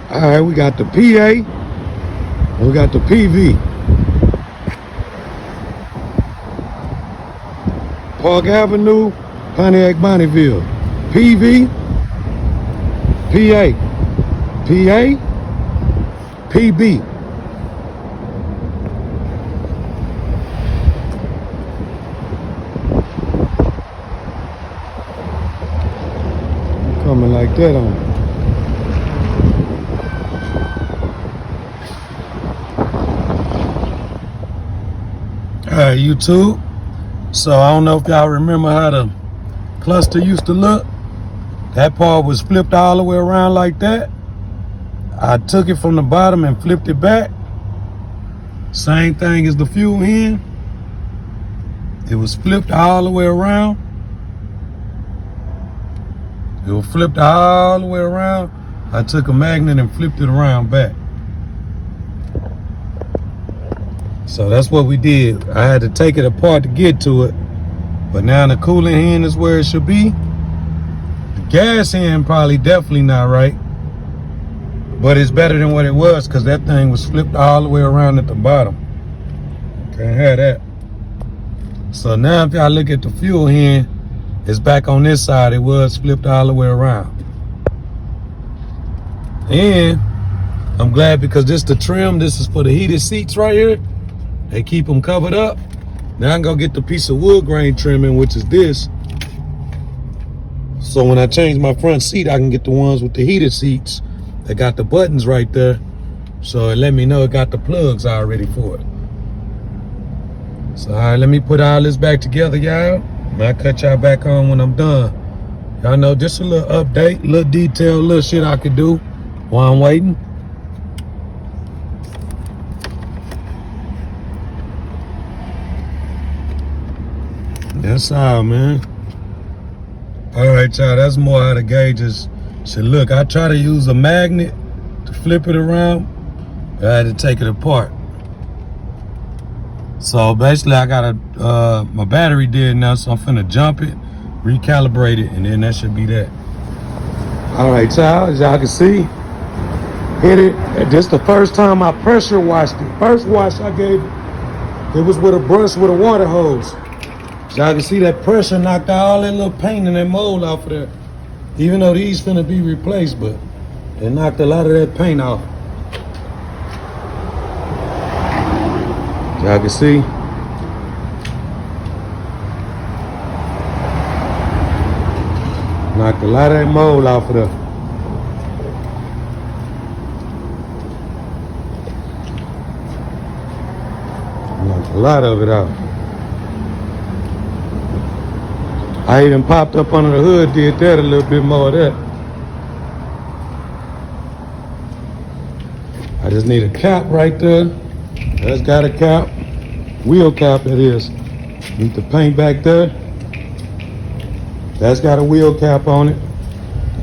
All right, we got the PA and we got the PV. Park Avenue, Pontiac, Bonneville. PV, PA, PA, PB. Coming like that on me. Alright, YouTube. So I don't know if y'all remember how the cluster used to look. That part was flipped all the way around like that. I took it from the bottom and flipped it back. Same thing as the fuel hen. It was flipped all the way around. It was flipped all the way around. I took a magnet and flipped it around back. So that's what we did. I had to take it apart to get to it. But now the coolant hen is where it should be. The gas hen probably definitely not right. But it's better than what it was because that thing was flipped all the way around at the bottom. Can't have that. So now if y'all look at the fuel hen, it's back on this side. It was flipped all the way around. And I'm glad because this the trim. This is for the heated seats right here. They keep them covered up. Now I can go get the piece of wood grain trimming, which is this. So when I change my front seat, I can get the ones with the heated seats. They got the buttons right there. So it let me know it got the plugs already for it. So all right, let me put all this back together, y'all. I'll cut y'all back on when I'm done. Y'all know just a little update, little detail, little shit I could do while I'm waiting. That's all, man. All right, y'all, that's more how the gauges should look. I try to use a magnet to flip it around. I had to take it apart. So basically I got my battery dead now, so I'm finna jump it, recalibrate it, and then that should be that. All right, y'all, as y'all can see, hit it. This the first time I pressure washed it. First wash I gave it was with a brush with a water hose. So y'all can see that pressure knocked out all that little paint and that mold off of there. Even though these finna be replaced, but it knocked a lot of that paint off. Y'all can see. Knocked a lot of that mold off of there. Knocked a lot of it out. I even popped up under the hood, did that a little bit more of that. I just need a cap right there. That's got a cap. Wheel cap it is. Need the paint back there. That's got a wheel cap on it.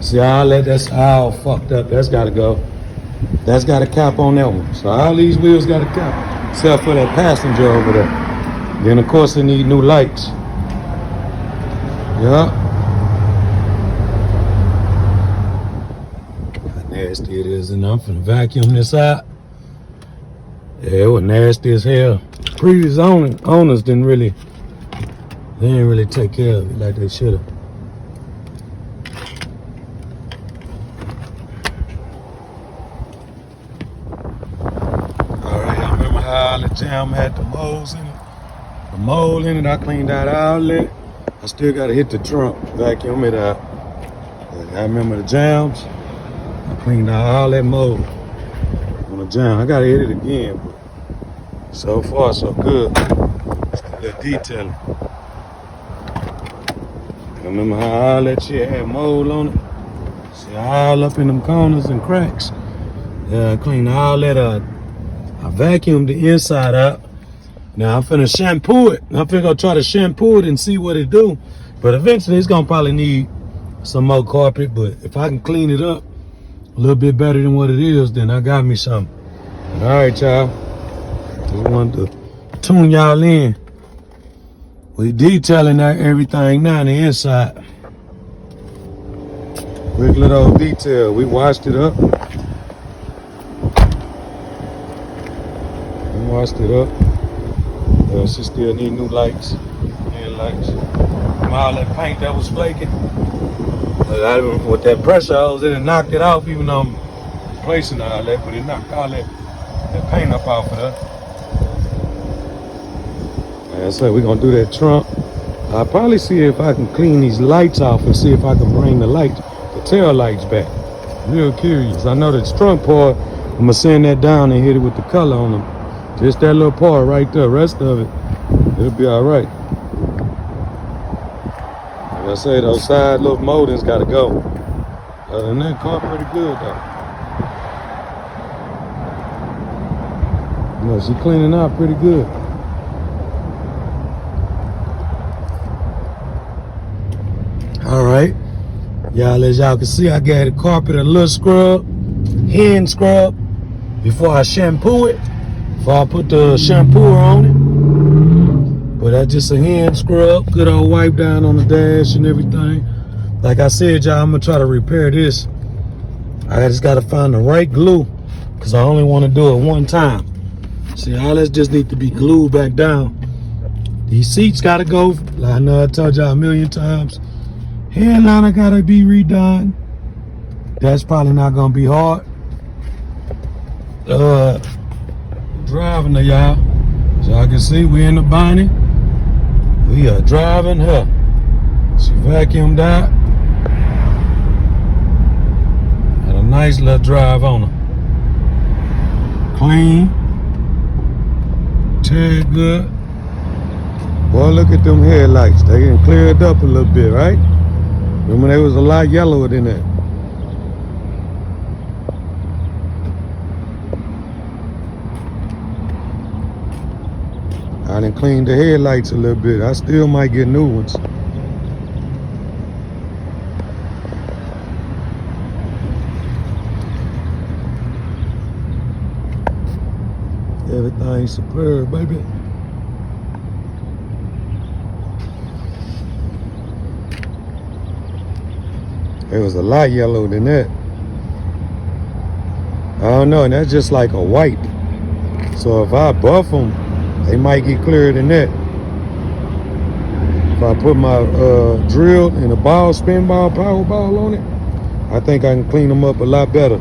See all that, that's all fucked up. That's gotta go. That's got a cap on that one. So all these wheels got a cap. Except for that passenger over there. Then of course they need new lights. Yeah. How nasty it is, and I'm finna vacuum this out. Yeah, it was nasty as hell. Previous owners didn't really take care of it like they should have. All right, I remember how all the jam had the molds in it. The mold in it, I cleaned out all that. I still gotta hit the trunk, vacuum it out. I remember the jams. I cleaned out all that mold on the jam. I gotta hit it again, but so far so good. Just a little detailing. I remember how all that shit had mold on it. See, all up in them corners and cracks. Yeah, I cleaned all that out. I vacuumed the inside out. Now I'm finna shampoo it. I'm finna go try to shampoo it and see what it do. But eventually it's gonna probably need some more carpet. But if I can clean it up a little bit better than what it is, then I got me something. All right, y'all. Just wanted to tune y'all in. We detailing everything now on the inside. Quick little detail. We washed it up. washed it up. She still need new lights, headlights. All that paint that was flaking. With that pressure hose, it knocked it off, even though I'm replacing all that, but it knocked all that paint up off of that. Like I said, we're gonna do that trunk. I'll probably see if I can clean these lights off and see if I can bring the tail lights back. Real curious. I know that trunk part, I'm gonna send that down and hit it with the color on them. Just that little part right there. Rest of it, it'll be all right. Like I say, those side little moldings gotta go. Other than that, car pretty good though. You know, she cleaning out pretty good. All right, y'all, as y'all can see, I gave the carpet a little scrub, hand scrub, before I shampoo it, before I put the shampoo on it. But that's just a hand scrub, good old wipe down on the dash and everything. Like I said, y'all, I'm gonna try to repair this. I just gotta find the right glue, because I only want to do it one time. See, all this just need to be glued back down. These seats gotta go, like I know I told y'all a million times. Headliner gotta be redone. That's probably not gonna be hard. Driving her, y'all. So y'all can see we in the Bonnie. We are driving her. She vacuumed out. Had a nice little drive on her. Clean. Tag good. Boy, look at them headlights. They getting cleared up a little bit, right? Remember, they was a lot yellower than that. I done cleaned the headlights a little bit. I still might get new ones. Everything's superb, baby. It was a lot yellower than that. I don't know, and that's just like a white. So if I buff them, they might get clearer than that. If I put my drill and a ball, spin ball, power ball on it, I think I can clean them up a lot better.